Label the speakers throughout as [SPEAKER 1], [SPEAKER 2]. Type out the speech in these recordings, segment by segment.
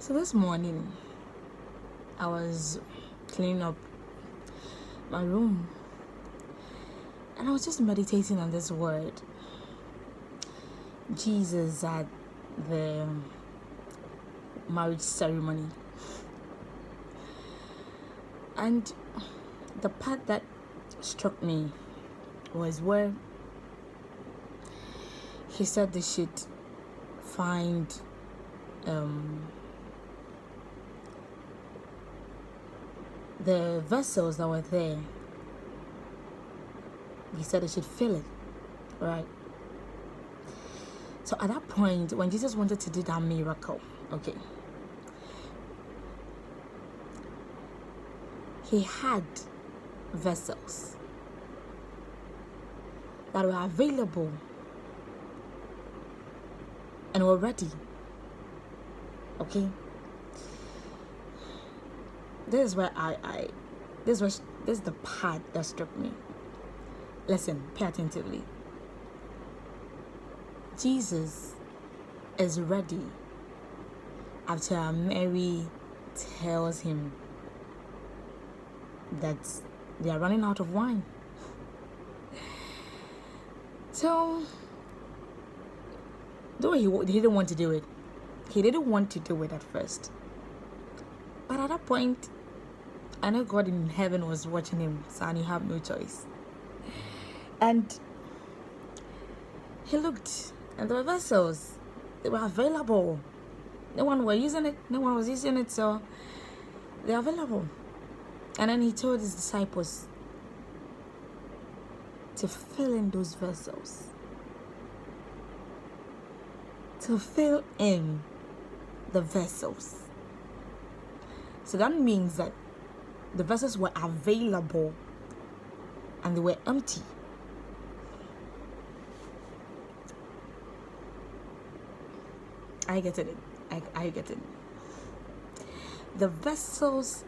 [SPEAKER 1] So this morning, I was cleaning up my room and I was just meditating on this word. Jesus at the marriage ceremony. And the part that struck me was where he said they should find the vessels that were there. He said they should fill it, right? So at that point, when Jesus wanted to do that miracle, okay, he had vessels that were available and were ready. Okay, this is where this is the part that struck me. Listen, pay attentively. Jesus is ready after Mary tells him that they are running out of wine. So, though he didn't want to do it. He didn't want to do it at first. But at that point, I know God in heaven was watching him, son, you have no choice. And he looked, and the vessels, they were available. No one was using it, so they're available. And then he told his disciples to fill in those vessels. To fill in the vessels. So that means that the vessels were available and they were empty. I get it. I get it. The vessels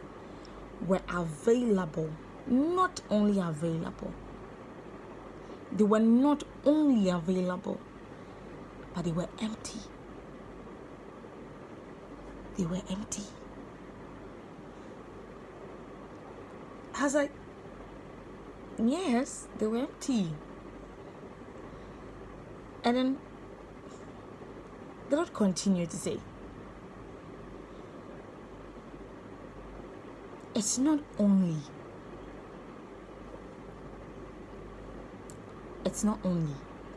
[SPEAKER 1] were available, not only available. They were not only available, but they were empty. They were empty. I was like, yes, they were empty. And then the Lord continued to say, it's not only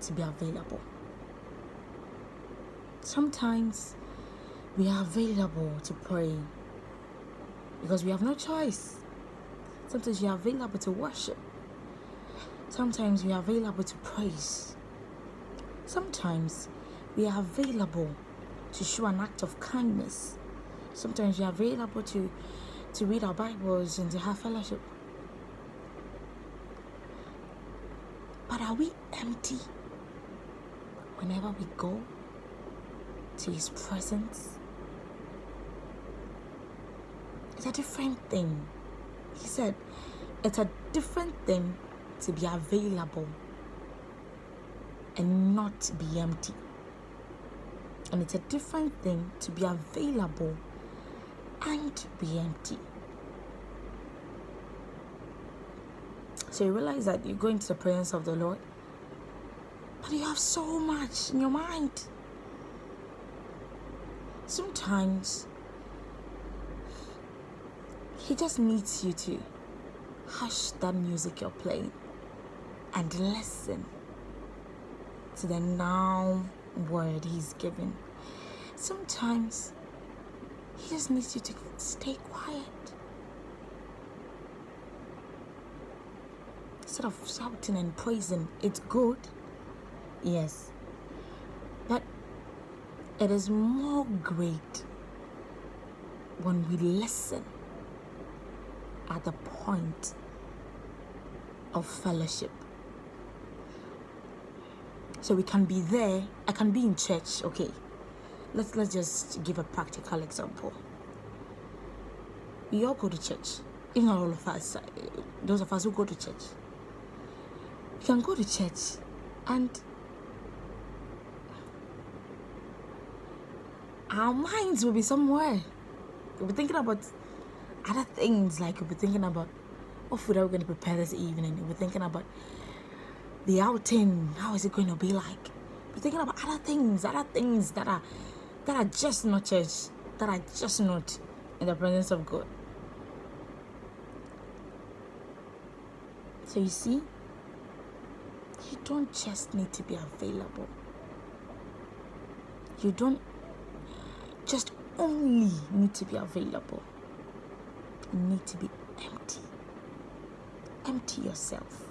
[SPEAKER 1] to be available. Sometimes we are available to pray because we have no choice. Sometimes we are available to worship. Sometimes we are available to praise. Sometimes we are available to show an act of kindness. Sometimes we are available to read our Bibles and to have fellowship. But are we empty whenever we go to His presence? It's a different thing. He said, it's a different thing to be available and not be empty. And it's a different thing to be available and be empty. So you realize that you go into the presence of the Lord, but you have so much in your mind. Sometimes He just needs you to hush that music you're playing and listen to the now word He's given. Sometimes He just needs you to stay quiet. Instead of shouting and praising, it's good, yes. But it is more great when we listen at the point of fellowship. So we can be there. I can be in church. Okay, let's just give a practical example. We all go to church. Even all of us, those of us who go to church, we can go to church and our minds will be somewhere. We'll be thinking about other things, like we'll be thinking about what food are we going to prepare this evening. We'll be thinking about the outing, how is it going to be like? We're thinking about other things that are just not church, that are just not in the presence of God. So you see, you don't just need to be available. You don't just only need to be available. You need to be empty. Empty yourself.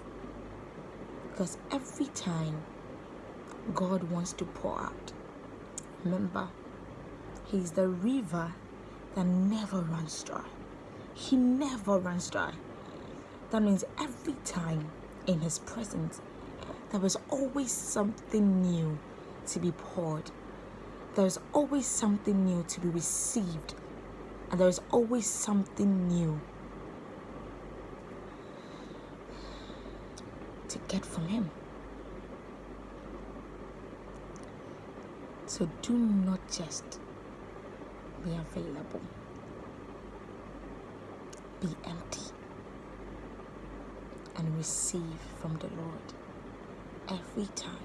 [SPEAKER 1] Because every time God wants to pour out, remember, He's the river that never runs dry. He never runs dry. That means every time in His presence, there is always something new to be poured. There's always something new to be received. And there's always something new to get from Him. So do not just be available. Be empty and receive from the Lord every time.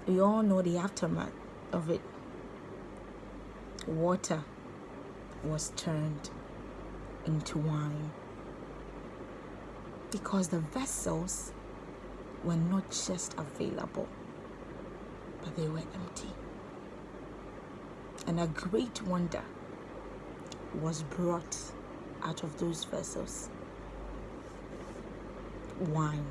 [SPEAKER 1] We all know the aftermath of it. Water was turned into wine because the vessels were not just available, but they were empty. And a great wonder was brought out of those vessels. Wine.